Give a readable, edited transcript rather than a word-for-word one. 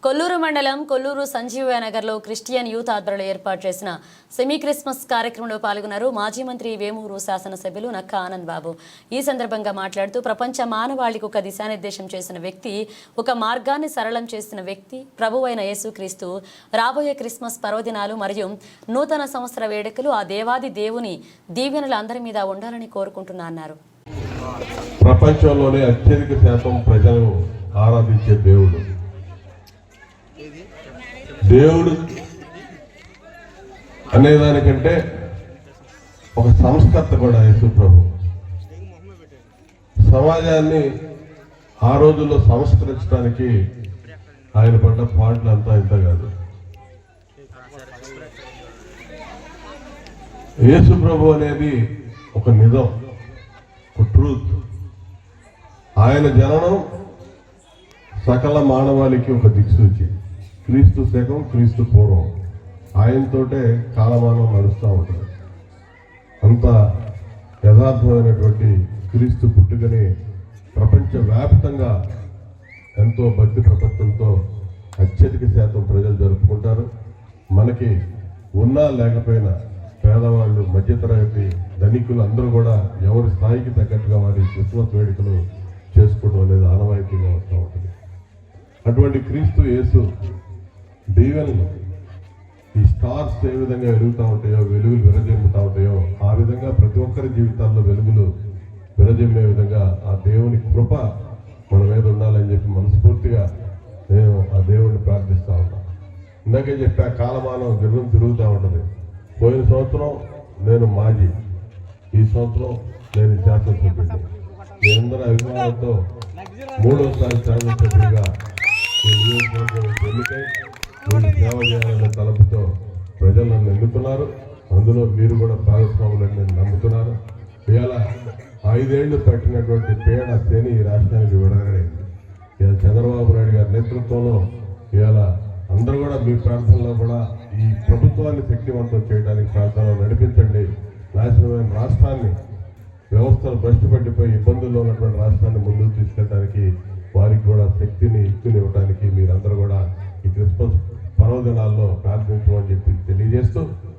కొల్లూరు మండలం కొల్లూరు సంజీవయ్య నగర్లో Christian youth ఆధ్వర్యంలో ఏర్పాటు చేసిన సెమీ క్రిస్మస్ కార్యక్రమంలో పాల్గొన్నారు మాజీ మంత్రి వేమూరు శాసనసభ్యులు నక్కా ఆనంద్ బాబు. ఈ సందర్భంగా మాట్లాడుతూ ప్రపంచ మానవాళికి ఒక దిశానిర్దేశం చేసిన వ్యక్తి, ఒక మార్గాన్ని సరళం చేసిన వ్యక్తి ప్రభువైన యేసుక్రీస్తు రాబోయే క్రిస్మస్ పర్వదినాలు మరియు నూతన సంవత్సర వేడుకలు ఆ దేవాది దేవుని దీవెనలు అందరి మీద ఉండాలని కోరుకుంటున్నా అన్నారు. ప్రపంచంలోనే అత్యధిక శాతం ప్రజలు ఆరాధించే దేవుడు అనేదానికంటే ఒక సంస్కర్త కూడా యేసు ప్రభు. సమాజాన్ని ఆ రోజుల్లో సంస్కరించడానికి ఆయన పడ్డ పాటలు అంతా ఇంత కాదు. యేసు ప్రభు అనేది ఒక నిజం, ఒక ట్రూత్. ఆయన జననం సకల మానవాళికి ఒక దిక్సూచి. క్రీస్తు శకం, క్రీస్తు పూర్వం, ఆయనతోటే కాలమానం నడుస్తూ ఉంటుంది. అంత యథార్థమైనటువంటి క్రీస్తు పుట్టుకని ప్రపంచవ్యాప్తంగా ఎంతో భక్తి ప్రపత్తంతో అత్యధిక శాతం ప్రజలు జరుపుకుంటారు. మనకి ఉన్నా లేకపోయినా పేదవాళ్ళు, మధ్యతరగతి, ధనికులు అందరూ కూడా ఎవరి స్థాయికి తగ్గట్టుగా వారి క్రిస్మస్ వేడుకలు చేసుకోవడం అనేది ఆనవాయితీగా వస్తూ ఉంటుంది. అటువంటి క్రీస్తు యేసు దీవెనలు ఈ స్టార్స్ ఏ విధంగా వెలుగుతూ ఉంటాయో, వెలుగులు విరజిమ్ముతూ ఉంటాయో, ఆ విధంగా ప్రతి ఒక్కరి జీవితాల్లో వెలుగులు విరజిమ్మే విధంగా ఆ దేవుని కృప మన మీద ఉండాలని చెప్పి మనస్ఫూర్తిగా నేను ఆ దేవుడిని ప్రార్థిస్తూ ఉంటాను. ఇందాకే చెప్పా, కాలమానం గిర్రం తిరుగుతూ ఉంటుంది. పోయిన సంవత్సరం నేను మాజీ, ఈ సంవత్సరం నేను శాసనసభ్యుడిని. మీరందరూ అభిమానంతో మూడోసారి శాసనసభ్యుడిగా ఈ నియోజకవర్గం ఎన్నికై మీరు సేవ చేయాలనే తలపుతో ప్రజలు నన్ను ఎన్నుకున్నారు. అందులో మీరు కూడా భాగస్వాములని నేను నమ్ముతున్నాను. ఇవాళ 5 ఏళ్లు పట్టినటువంటి పేడ శని ఈ రాష్ట్రానికి విడగడైంది. ఇవాళ చంద్రబాబు నాయుడు గారి నేతృత్వంలో ఇవాళ అందరూ కూడా మీ ప్రాంతంలో కూడా ఈ ప్రభుత్వాన్ని శక్తివంతం చేయడానికి ప్రాంతంలో నడిపించండి. నాశనమైన రాష్ట్రాన్ని, వ్యవస్థలు భ్రష్టు పట్టిపోయి ఇబ్బందుల్లో ఉన్నటువంటి